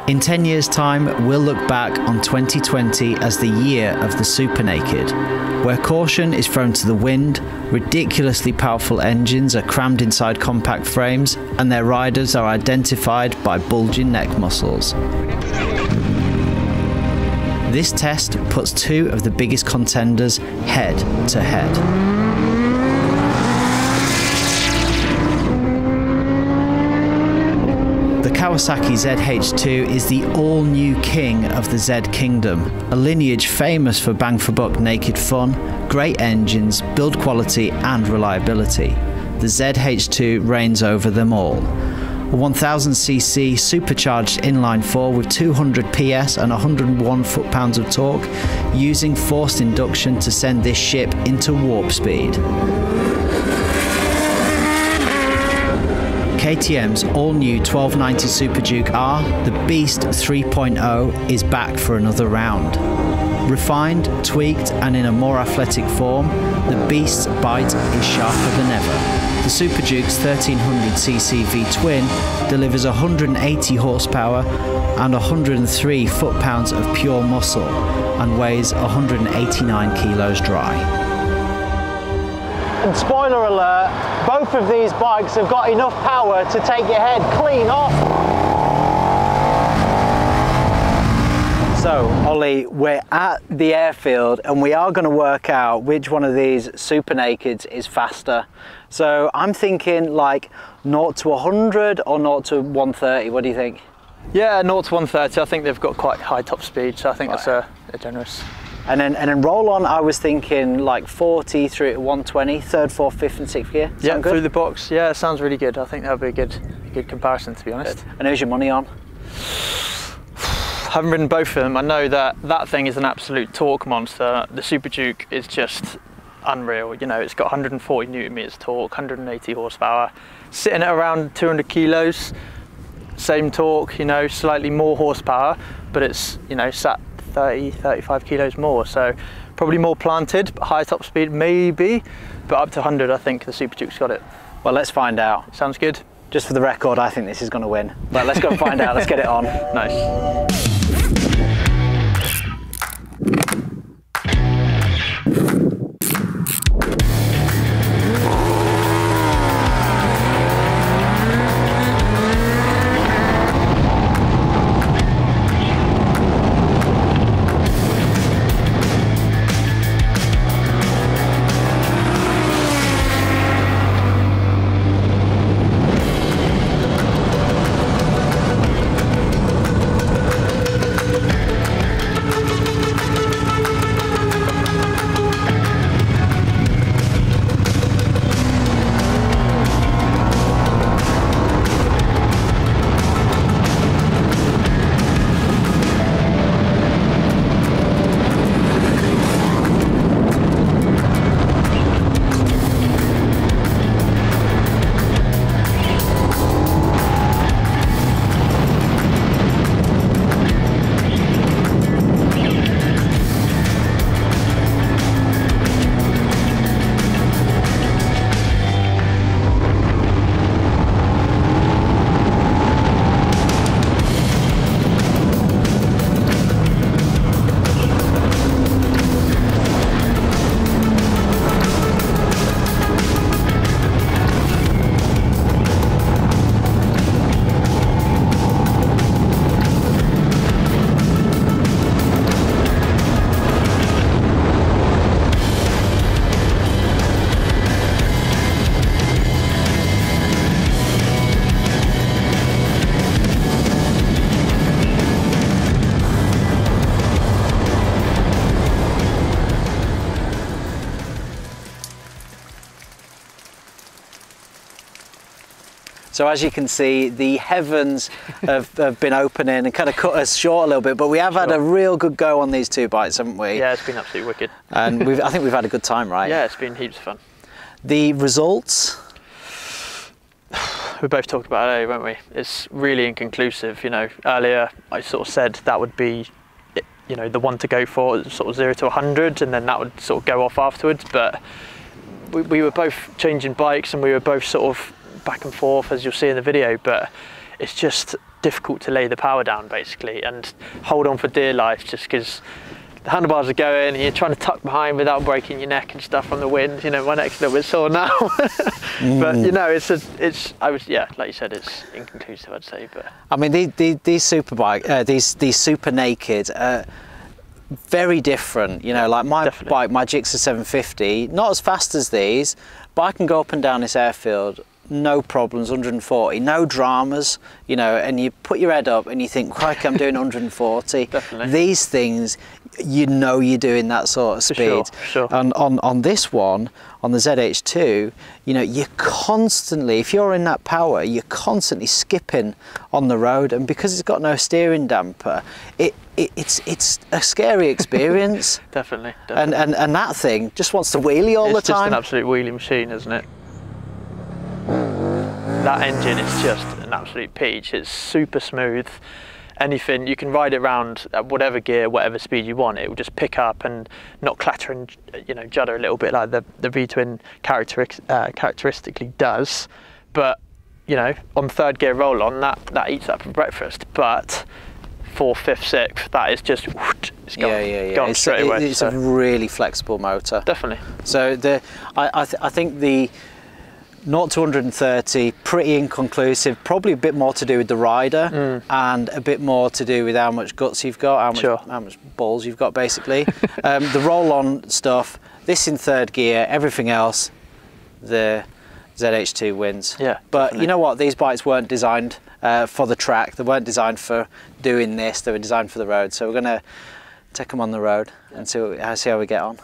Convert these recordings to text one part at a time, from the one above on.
In 10 years' time, we'll look back on 2020 as the year of the Super Naked, where caution is thrown to the wind, ridiculously powerful engines are crammed inside compact frames, and their riders are identified by bulging neck muscles. This test puts two of the biggest contenders head to head. The Kawasaki ZH2 is the all-new king of the Z Kingdom, a lineage famous for bang-for-buck naked fun, great engines, build quality and reliability. The ZH2 reigns over them all. A 1000cc supercharged inline-4 with 200 PS and 101 foot-pounds of torque, using forced induction to send this ship into warp speed. KTM's all-new 1290 Super Duke R, the Beast 3.0, is back for another round. Refined, tweaked and in a more athletic form, the Beast's bite is sharper than ever. The Super Duke's 1300cc V-twin delivers 180 horsepower and 103 foot-pounds of pure muscle and weighs 189 kilos dry. And spoiler alert, both of these bikes have got enough power to take your head clean off. So, Ollie, we're at the airfield and we are going to work out which one of these Super Nakeds is faster. So, I'm thinking like 0 to 100 or 0 to 130, what do you think? Yeah, 0 to 130, I think they've got quite high top speed, so I think that's a generous. And then roll on, I was thinking like 40 through to 120, third, fourth, fifth and sixth gear. Yeah, good? Through the box, yeah, it sounds really good. I think that would be a good comparison, to be honest. Good. And who's your money on? I haven't ridden both of them. I know that thing is an absolute torque monster. The Super Duke is just unreal. You know, it's got 140 Newton meters torque, 180 horsepower, sitting at around 200 kilos. Same torque, you know, slightly more horsepower, but it's, you know, sat 30, 35 kilos more, so probably more planted, but higher top speed maybe, but up to 100 I think the Super Duke's got it. Well, let's find out. Sounds good. Just for the record, I think this is going to win, but let's go and find out. Let's get it on. Nice. So as you can see, the heavens have been opening and kind of cut us short a little bit, but we have had a real good go on these two bikes, haven't we? Yeah, it's been absolutely wicked. And I think we've had a good time, right? Yeah, it's been heaps of fun. The results? We both talked about it, weren't we? It's really inconclusive. You know, earlier I sort of said that would be, you know, the one to go for, sort of 0 to 100, and then that would sort of go off afterwards. But we were both changing bikes and we were both sort of back and forth, as you'll see in the video. But it's just difficult to lay the power down basically and hold on for dear life, just because the handlebars are going and you're trying to tuck behind without breaking your neck and stuff from the wind. You know, my neck's a little bit sore now. But you know, like you said, it's inconclusive, I'd say. But I mean, these super naked are very different. You know, like my bike, my Gixxer 750, not as fast as these, but I can go up and down this airfield, no problems, 140, no dramas, you know, and you put your head up and you think, crikey, I'm doing 140. Definitely. These things, you know you're doing that sort of speed. Sure. And on this one, on the ZH2, you know, you're constantly, if you're in that power, you're constantly skipping on the road, and because it's got no steering damper, it's a scary experience. Definitely. And that thing just wants to wheelie all the time. It's just an absolute wheelie machine, isn't it? That engine is just an absolute peach. It's super smooth. Anything, you can ride it around at whatever gear, whatever speed you want. It will just pick up and not clatter and, you know, judder a little bit like the V-twin characteristically does. But, you know, on third gear roll on, that eats up for breakfast. But fourth, fifth, sixth, that is just, it's gone, gone straight away. It's a really flexible motor. Definitely. So I think the 0 to 130, pretty inconclusive, probably a bit more to do with the rider and a bit more to do with how much guts you've got, how much balls you've got basically. The roll-on stuff, this in third gear, everything else, the ZH2 wins. Yeah, but definitely. You know what, these bikes weren't designed for the track, they weren't designed for doing this, they were designed for the road. So we're going to take them on the road and see how we get on.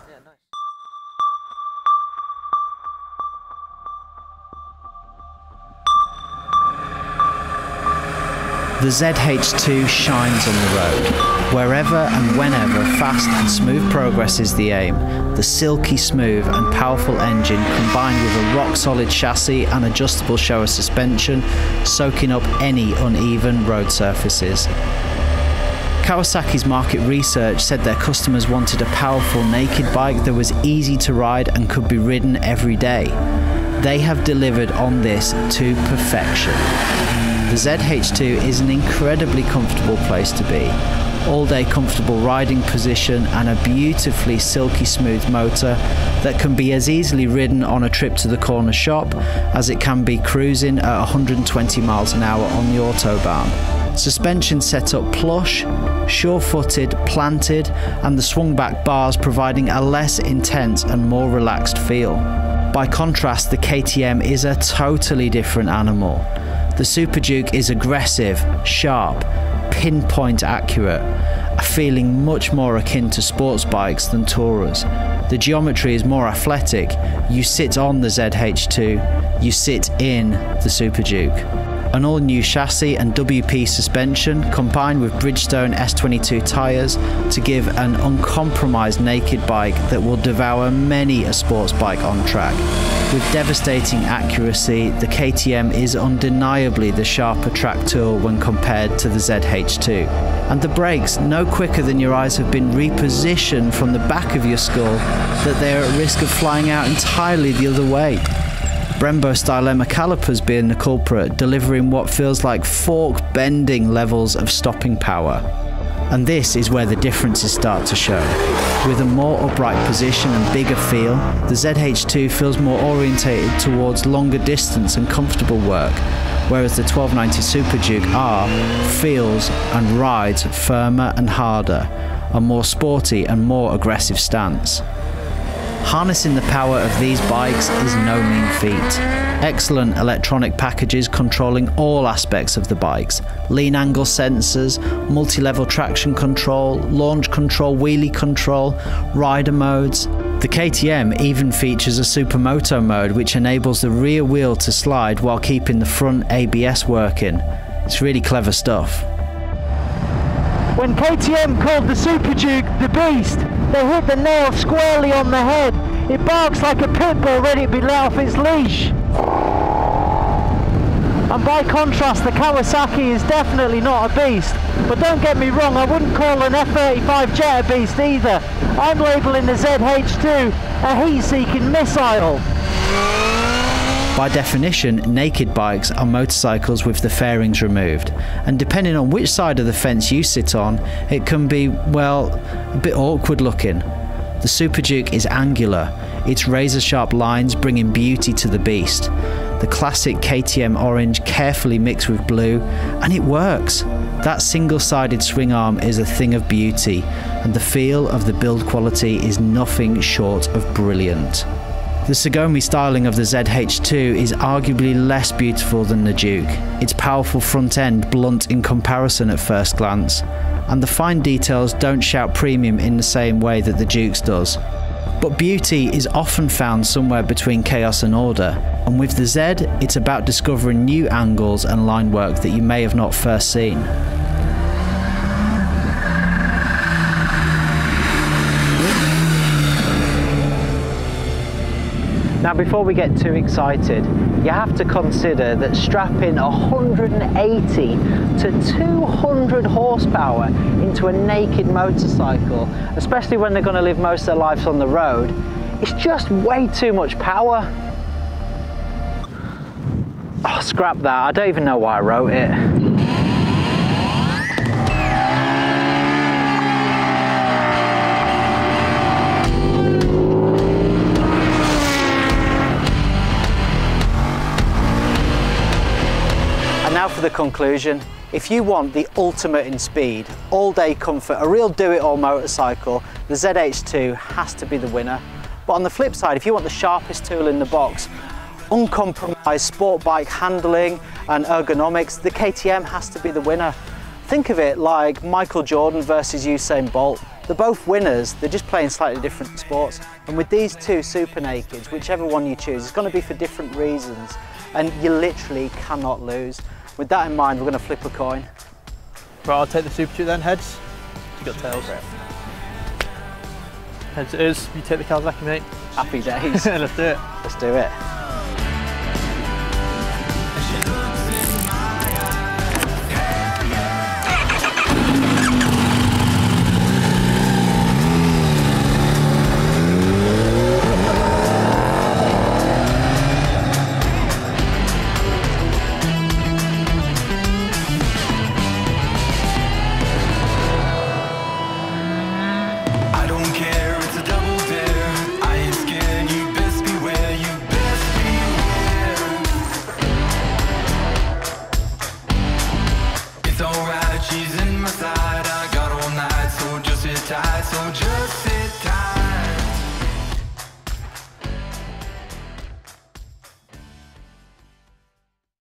The ZH2 shines on the road. Wherever and whenever fast and smooth progress is the aim, the silky smooth and powerful engine combined with a rock-solid chassis and adjustable shower suspension, soaking up any uneven road surfaces. Kawasaki's market research said their customers wanted a powerful naked bike that was easy to ride and could be ridden every day. They have delivered on this to perfection. The ZH2 is an incredibly comfortable place to be. All-day comfortable riding position and a beautifully silky smooth motor that can be as easily ridden on a trip to the corner shop as it can be cruising at 120 miles an hour on the autobahn. Suspension set up plush, sure-footed, planted, and the swung-back bars providing a less intense and more relaxed feel. By contrast, the KTM is a totally different animal. The Super Duke is aggressive, sharp, pinpoint accurate, a feeling much more akin to sports bikes than tourers. The geometry is more athletic. You sit on the ZH2, you sit in the Super Duke. An all-new chassis and WP suspension combined with Bridgestone S22 tyres to give an uncompromised naked bike that will devour many a sports bike on track. With devastating accuracy, the KTM is undeniably the sharper track tool when compared to the ZH2. And the brakes, no quicker than your eyes have been repositioned from the back of your skull that they are at risk of flying out entirely the other way. Brembo Stylema calipers being the culprit, delivering what feels like fork-bending levels of stopping power. And this is where the differences start to show. With a more upright position and bigger feel, the ZH2 feels more orientated towards longer distance and comfortable work, whereas the 1290 Super Duke R feels and rides firmer and harder, a more sporty and more aggressive stance. Harnessing the power of these bikes is no mean feat. Excellent electronic packages controlling all aspects of the bikes. Lean angle sensors, multi-level traction control, launch control, wheelie control, rider modes. The KTM even features a Supermoto mode which enables the rear wheel to slide while keeping the front ABS working. It's really clever stuff. When KTM called the Super Duke the Beast, they hit the nail squarely on the head. It barks like a pit bull ready to be let off its leash. And by contrast, the Kawasaki is definitely not a beast. But don't get me wrong, I wouldn't call an F35 Jet a beast either. I'm labelling the ZH2 a heat-seeking missile. By definition, naked bikes are motorcycles with the fairings removed, and depending on which side of the fence you sit on, it can be, well, a bit awkward looking. The Super Duke is angular, its razor-sharp lines bringing beauty to the beast. The classic KTM orange carefully mixed with blue, and it works. That single-sided swing arm is a thing of beauty, and the feel of the build quality is nothing short of brilliant. The Sugomi styling of the ZH2 is arguably less beautiful than the Duke, its powerful front end blunt in comparison at first glance, and the fine details don't shout premium in the same way that the Duke's does. But beauty is often found somewhere between chaos and order, and with the Z, it's about discovering new angles and line work that you may have not first seen. Now before we get too excited, you have to consider that strapping 180 to 200 horsepower into a naked motorcycle, especially when they're going to live most of their lives on the road, it's just way too much power. Oh, scrap that, I don't even know why I wrote it. Now for the conclusion. If you want the ultimate in speed, all-day comfort, a real do-it-all motorcycle, the ZH2 has to be the winner. But on the flip side, if you want the sharpest tool in the box, uncompromised sport bike handling and ergonomics, the KTM has to be the winner. Think of it like Michael Jordan versus Usain Bolt. They're both winners, they're just playing slightly different sports. And with these two Super Nakeds, whichever one you choose, it's going to be for different reasons. And you literally cannot lose. With that in mind, we're going to flip a coin. Right, I'll take the Super Duke then, heads. You got tails. Heads it is, you take the Kawasaki, mate. Happy days. Let's do it. Let's do it.